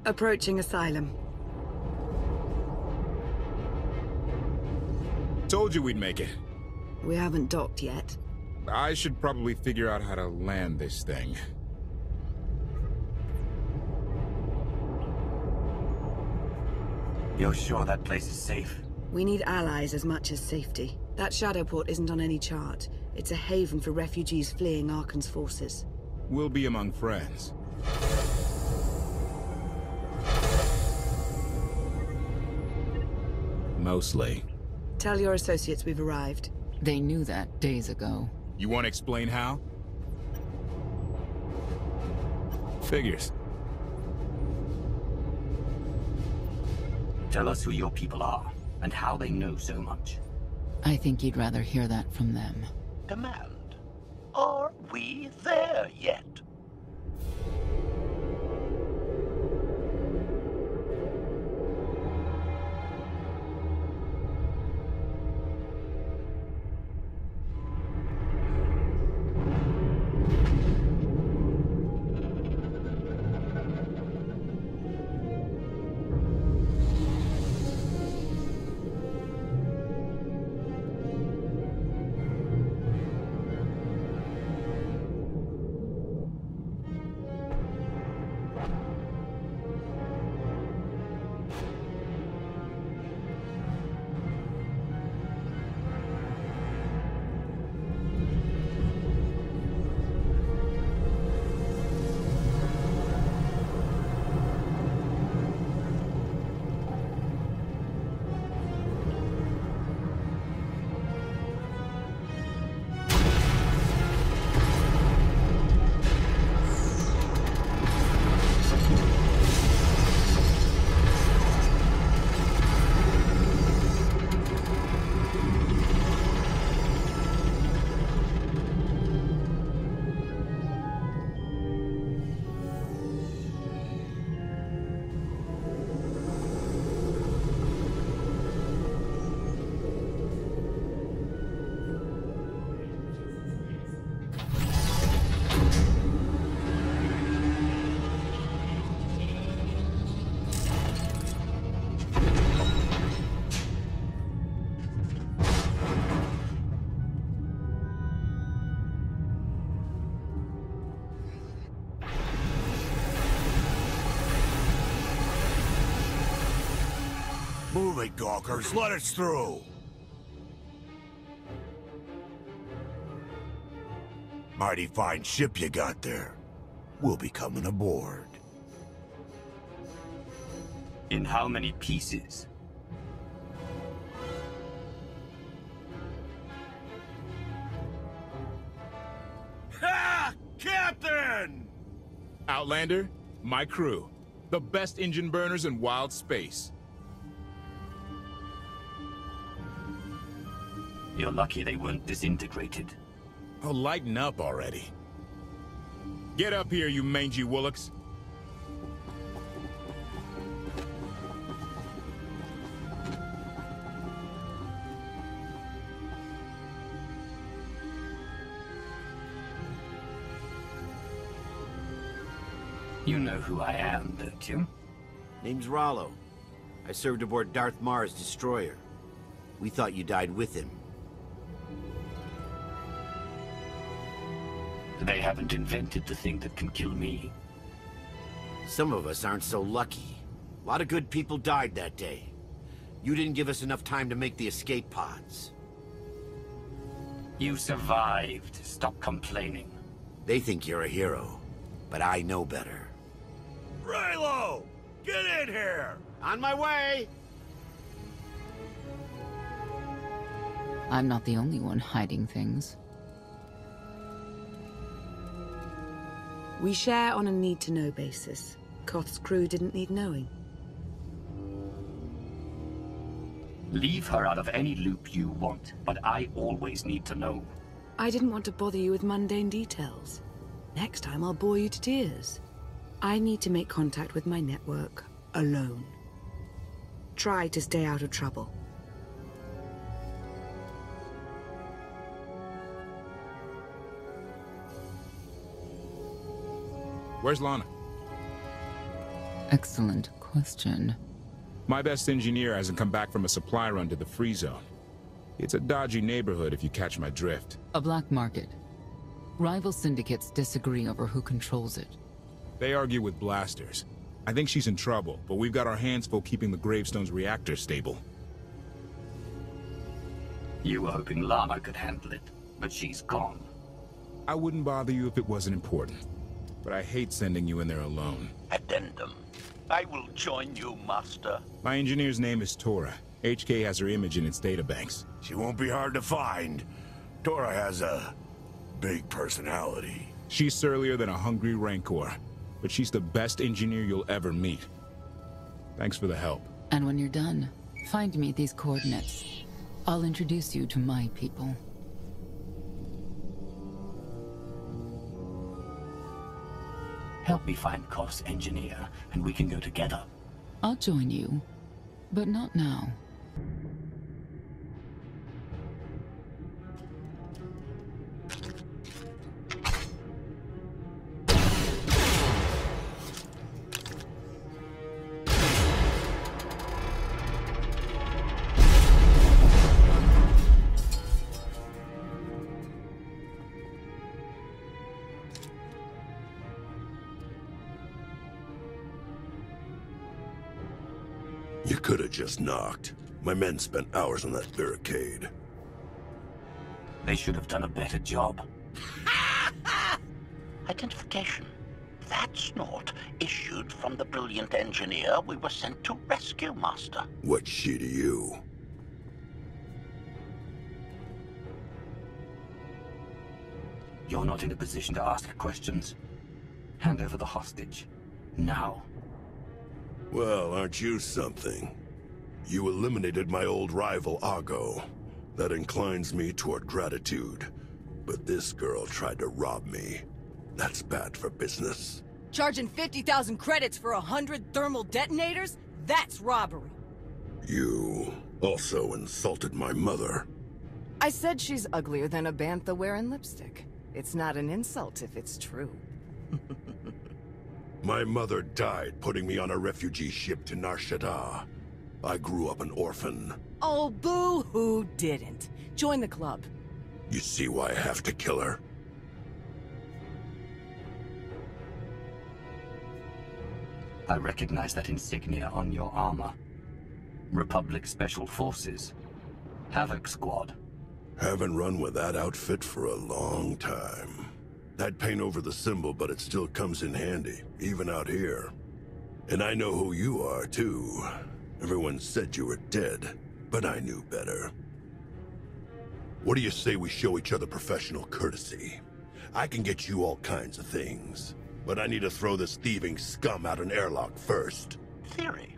Approaching Asylum. Told you we'd make it. We haven't docked yet. I should probably figure out how to land this thing. You're sure that place is safe? We need allies as much as safety. That shadow port isn't on any chart. It's a haven for refugees fleeing Arkan's forces. We'll be among friends. Mostly. Tell your associates we've arrived. They knew that days ago. You want to explain how? Figures. Tell us who your people are, and how they know so much. I think you'd rather hear that from them. Command. Are we there yet? Move it, gawkers. Let us through. Mighty fine ship you got there. We'll be coming aboard. In how many pieces? Ha! Captain! Outlander, my crew. The best engine burners in wild space. You're lucky they weren't disintegrated. Oh, lighten up already. Get up here, you mangy woolocks. You know who I am, don't you? Name's Rollo. I served aboard Darth Marr's destroyer. We thought you died with him. They haven't invented the thing that can kill me. Some of us aren't so lucky. A lot of good people died that day. You didn't give us enough time to make the escape pods. You survived. Stop complaining. They think you're a hero, but I know better. Raylo! Get in here! On my way! I'm not the only one hiding things. We share on a need-to-know basis. Koth's crew didn't need knowing. Leave her out of any loop you want, but I always need to know. I didn't want to bother you with mundane details. Next time I'll bore you to tears. I need to make contact with my network, alone. Try to stay out of trouble. Where's Lana? Excellent question. My best engineer hasn't come back from a supply run to the free zone. It's a dodgy neighborhood if you catch my drift. A black market. Rival syndicates disagree over who controls it. They argue with blasters. I think she's in trouble, but we've got our hands full keeping the Gravestone's reactor stable. You were hoping Lana could handle it, but she's gone. I wouldn't bother you if it wasn't important, but I hate sending you in there alone. Addendum. I will join you, Master. My engineer's name is tOR. HK has her image in its databanks. She won't be hard to find. tOR has a big personality. She's surlier than a hungry rancor, but she's the best engineer you'll ever meet. Thanks for the help. And when you're done, find me these coordinates. I'll introduce you to my people. Help me find Koff's engineer, and we can go together. I'll join you, but not now. You could have just knocked. My men spent hours on that barricade. They should have done a better job. Identification. That's not issued from the brilliant engineer we were sent to rescue, Master. What's she to you? You're not in a position to ask questions. Hand over the hostage. Now. Well, aren't you something? You eliminated my old rival, Argo. That inclines me toward gratitude. But this girl tried to rob me. That's bad for business. Charging 50,000 credits for 100 thermal detonators? That's robbery. You also insulted my mother. I said she's uglier than a bantha wearing lipstick. It's not an insult if it's true. My mother died putting me on a refugee ship to Nar Shaddaa. I grew up an orphan. Oh, boo-hoo didn't. Join the club. You see why I have to kill her? I recognize that insignia on your armor. Republic Special Forces. Havoc Squad. Haven't run with that outfit for a long time. I'd paint over the symbol, but it still comes in handy, even out here. And I know who you are, too. Everyone said you were dead, but I knew better. What do you say we show each other professional courtesy? I can get you all kinds of things, but I need to throw this thieving scum out an airlock first. Theory.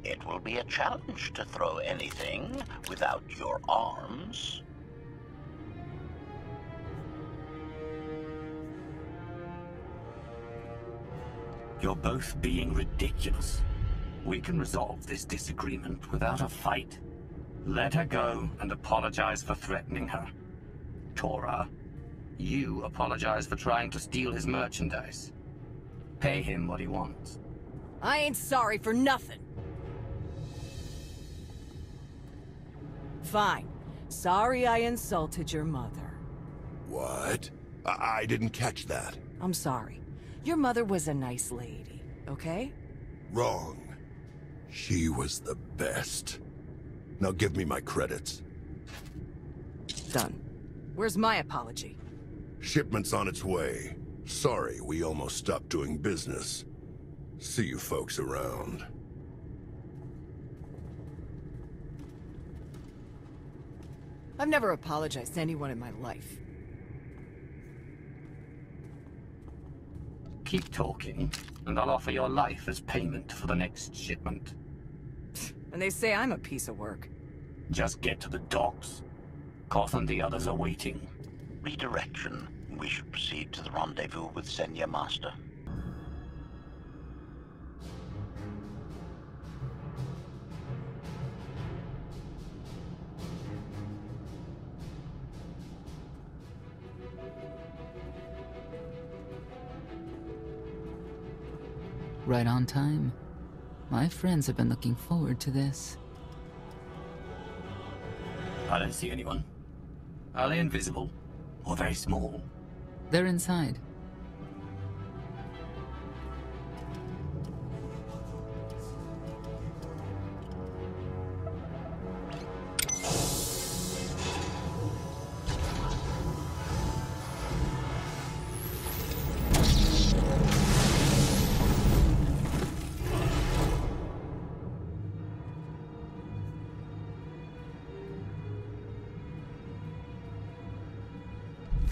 It will be a challenge to throw anything without your arms. You're both being ridiculous. We can resolve this disagreement without a fight. Let her go and apologize for threatening her. tOR, you apologize for trying to steal his merchandise. Pay him what he wants. I ain't sorry for nothing. Fine. Sorry I insulted your mother. What? I didn't catch that. I'm sorry. Your mother was a nice lady, okay? Wrong. She was the best. Now give me my credits. Done. Where's my apology? Shipment's on its way. Sorry, we almost stopped doing business. See you folks around. I've never apologized to anyone in my life. Keep talking, and I'll offer your life as payment for the next shipment. And they say I'm a piece of work. Just get to the docks. Koff and the others are waiting. Redirection. We should proceed to the rendezvous with Senya, Master. Right on time. My friends have been looking forward to this. I don't see anyone. Are they invisible? Or very small? They're inside.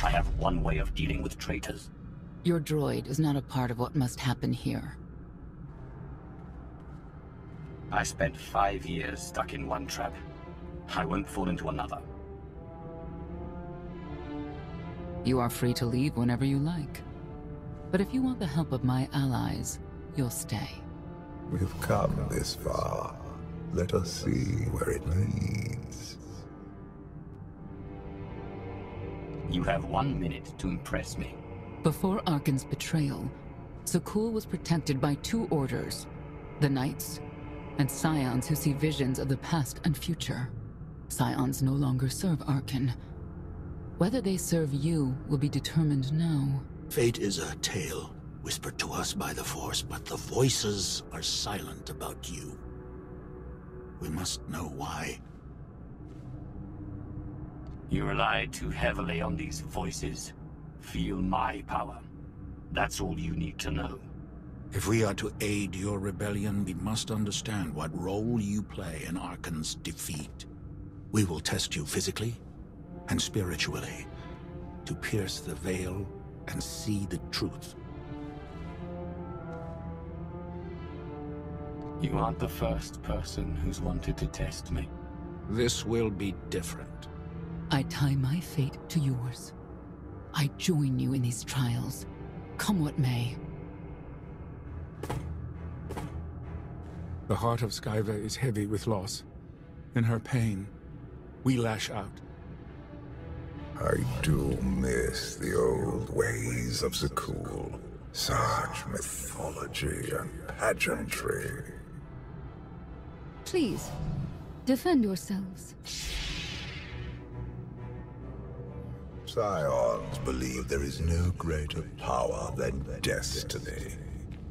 I have one way of dealing with traitors. Your droid is not a part of what must happen here. I spent 5 years stuck in one trap. I won't fall into another. You are free to leave whenever you like. But if you want the help of my allies, you'll stay. We've come this far. Let us see where it leads. You have 1 minute to impress me. Before Arkan's betrayal, Sakul was protected by 2 orders. The Knights, and Scions who see visions of the past and future. Scions no longer serve Arkan. Whether they serve you will be determined now. Fate is a tale whispered to us by the Force, but the voices are silent about you. We must know why. You rely too heavily on these voices. Feel my power. That's all you need to know. If we are to aid your rebellion, we must understand what role you play in Arkan's defeat. We will test you physically and spiritually to pierce the veil and see the truth. You aren't the first person who's wanted to test me. This will be different. I tie my fate to yours. I join you in these trials, come what may. The heart of Skyva is heavy with loss. In her pain, we lash out. I do miss the old ways of Sakul. Such mythology and pageantry. Please, defend yourselves. Scions believe there is no greater power than destiny.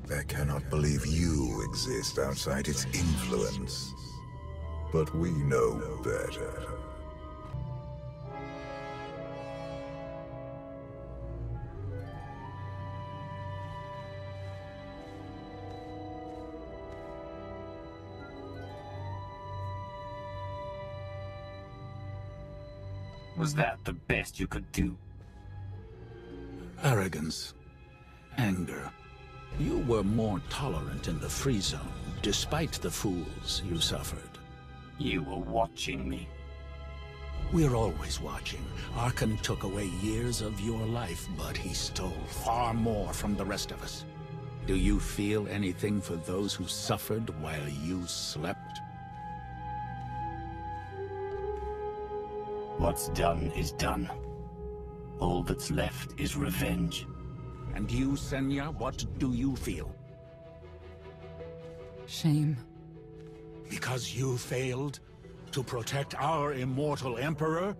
They cannot believe you exist outside its influence. But we know better. Was that the best you could do? Arrogance. Anger. You were more tolerant in the free zone, despite the fools you suffered. You were watching me. We're always watching. Arkan took away years of your life, but he stole far more from the rest of us. Do you feel anything for those who suffered while you slept? What's done is done. All that's left is revenge. And you, Senya, what do you feel? Shame. Because you failed to protect our immortal Emperor?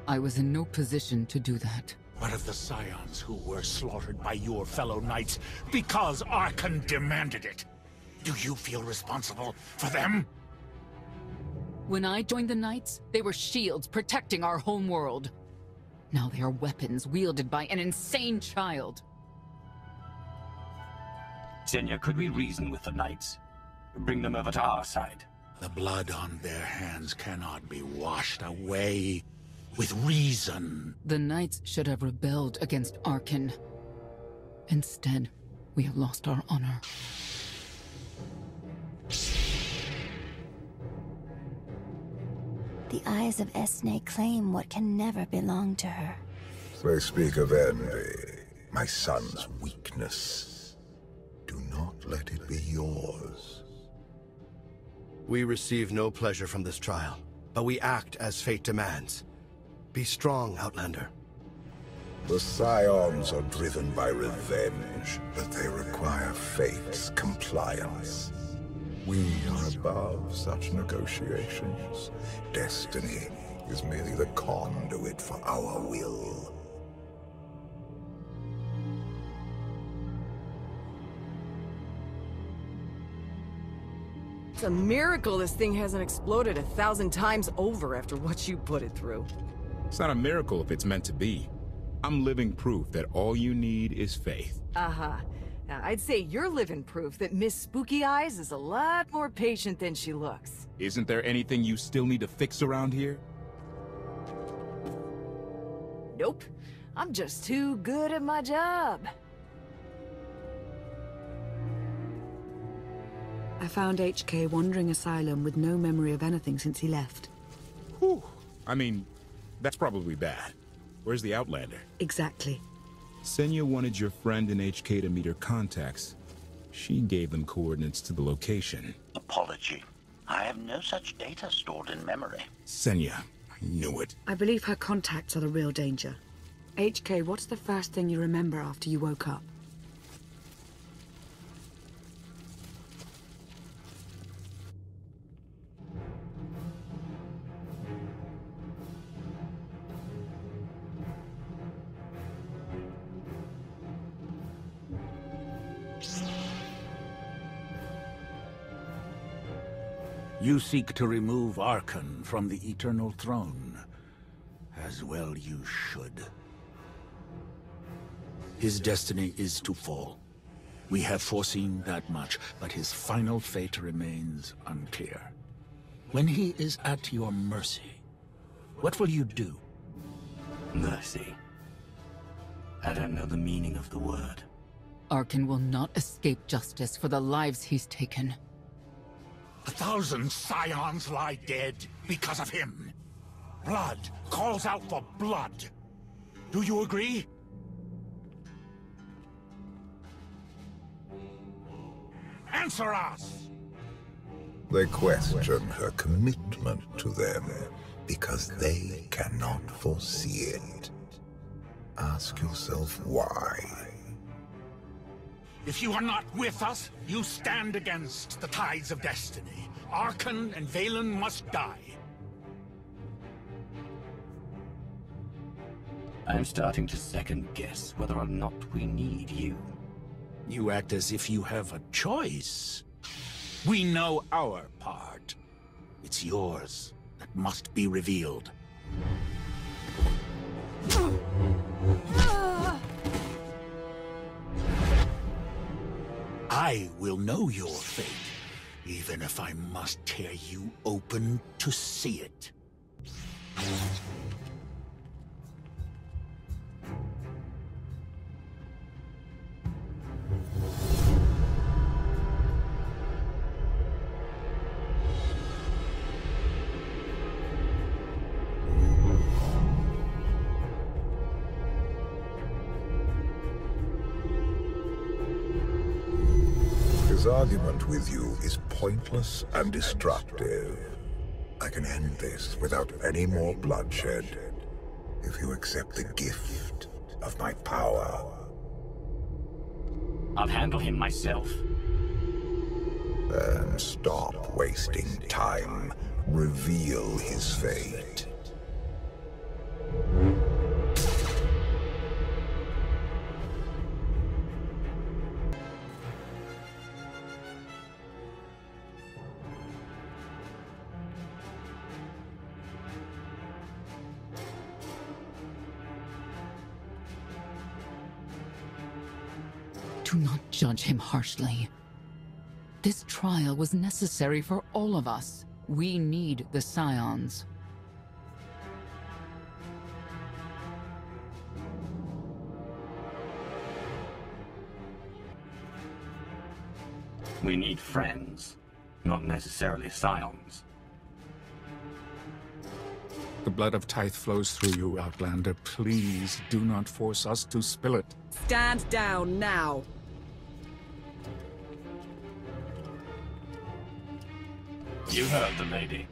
I was in no position to do that. What of the Scions who were slaughtered by your fellow Knights because Arkan demanded it? Do you feel responsible for them? When I joined the Knights, they were shields protecting our homeworld. Now they are weapons wielded by an insane child. Senya, could we reason with the Knights? Bring them over to our side. The blood on their hands cannot be washed away with reason. The Knights should have rebelled against Arkan. Instead, we have lost our honor. The eyes of Esne claim what can never belong to her. They speak of envy, my son's weakness. Do not let it be yours. We receive no pleasure from this trial, but we act as fate demands. Be strong, Outlander. The Scions are driven by revenge, but they require fate's compliance. We are above such negotiations. Destiny is merely the conduit for our will. It's a miracle this thing hasn't exploded 1,000 times over after what you put it through. It's not a miracle if it's meant to be. I'm living proof that all you need is faith. Uh-huh. Now, I'd say you're living proof that Miss Spooky Eyes is a lot more patient than she looks. Isn't there anything you still need to fix around here? Nope. I'm just too good at my job. I found HK wandering Asylum with no memory of anything since he left. Whew. I mean, that's probably bad. Where's the Outlander? Exactly. Senya wanted your friend in HK to meet her contacts. She gave them coordinates to the location. Apology. I have no such data stored in memory. Senya, I knew it. I believe her contacts are the real danger. HK, what's the first thing you remember after you woke up? You seek to remove Archon from the Eternal Throne. As well you should. His destiny is to fall. We have foreseen that much, but his final fate remains unclear. When he is at your mercy, what will you do? Mercy. I don't know the meaning of the word. Archon will not escape justice for the lives he's taken. 1,000 scions lie dead because of him. Blood calls out for blood. Do you agree? Answer us! They question her commitment to them because they cannot foresee it. Ask yourself why. If you are not with us, you stand against the tides of destiny. Archon and Valen must die. I'm starting to second-guess whether or not we need you. You act as if you have a choice. We know our part. It's yours that must be revealed. I will know your fate, even if I must tear you open to see it. His argument with you is pointless and destructive. I can end this without any more bloodshed if you accept the gift of my power. I'll handle him myself. Then stop wasting time. Reveal his fate. Do not judge him harshly. This trial was necessary for all of us. We need the Scions. We need friends, not necessarily scions. The blood of Tithe flows through you, Outlander. Please do not force us to spill it. Stand down now. You heard the lady.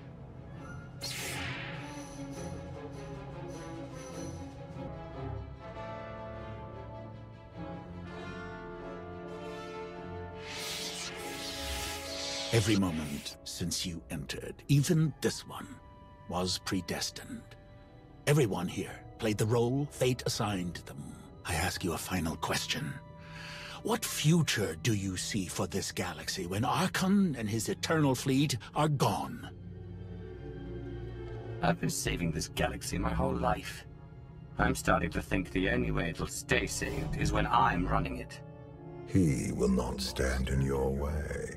Every moment since you entered, even this one, was predestined. Everyone here played the role fate assigned them. I ask you a final question. What future do you see for this galaxy when Archon and his eternal fleet are gone? I've been saving this galaxy my whole life. I'm starting to think the only way it'll stay saved is when I'm running it. He will not stand in your way.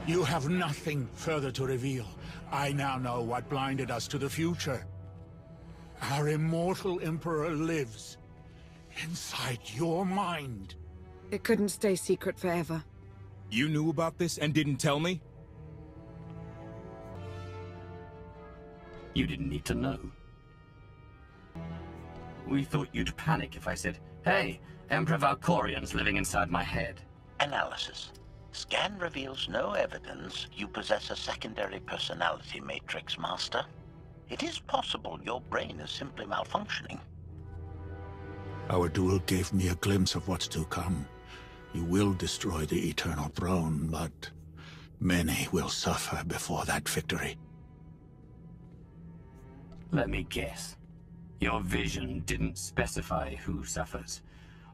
You have nothing further to reveal. I now know what blinded us to the future. Our immortal Emperor lives inside your mind. It couldn't stay secret forever. You knew about this and didn't tell me? You didn't need to know. We thought you'd panic if I said, "Hey, Emperor Valkorian's living inside my head." Analysis. Scan reveals no evidence you possess a secondary personality matrix, Master. It is possible your brain is simply malfunctioning. Our duel gave me a glimpse of what's to come. You will destroy the Eternal Throne, but many will suffer before that victory. Let me guess. Your vision didn't specify who suffers,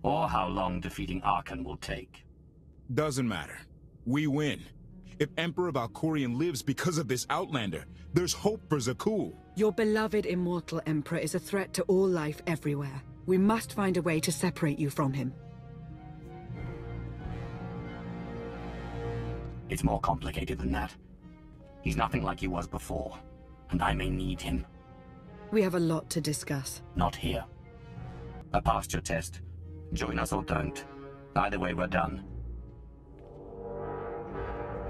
or how long defeating Archon will take. Doesn't matter. We win. If Emperor Valkorian lives because of this Outlander, there's hope for Zakul. Your beloved immortal Emperor is a threat to all life everywhere. We must find a way to separate you from him. It's more complicated than that. He's nothing like he was before, and I may need him. We have a lot to discuss. Not here. I passed your test. Join us or don't. Either way, we're done.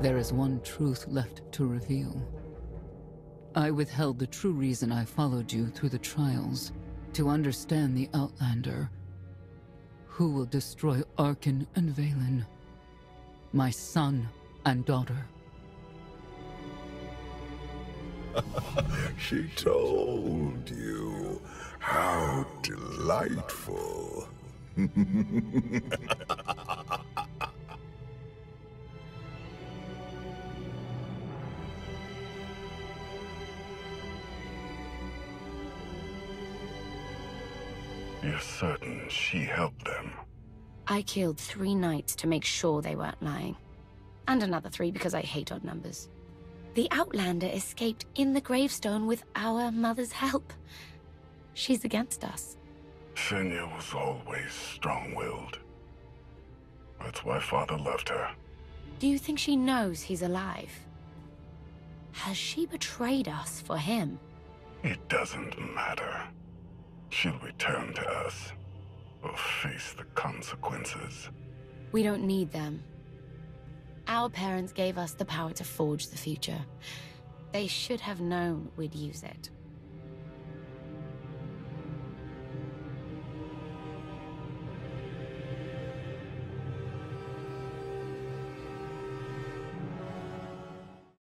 There is one truth left to reveal. I withheld the true reason I followed you through the trials, to understand the Outlander, who will destroy Archon and Valen, my son and daughter. She told you. How delightful. You're certain she helped them? I killed 3 knights to make sure they weren't lying. And another 3 because I hate odd numbers. The Outlander escaped in the gravestone with our mother's help. She's against us. Senya was always strong-willed. That's why Father left her. Do you think she knows he's alive? Has she betrayed us for him? It doesn't matter. She'll return to us, or face the consequences. We don't need them. Our parents gave us the power to forge the future. They should have known we'd use it.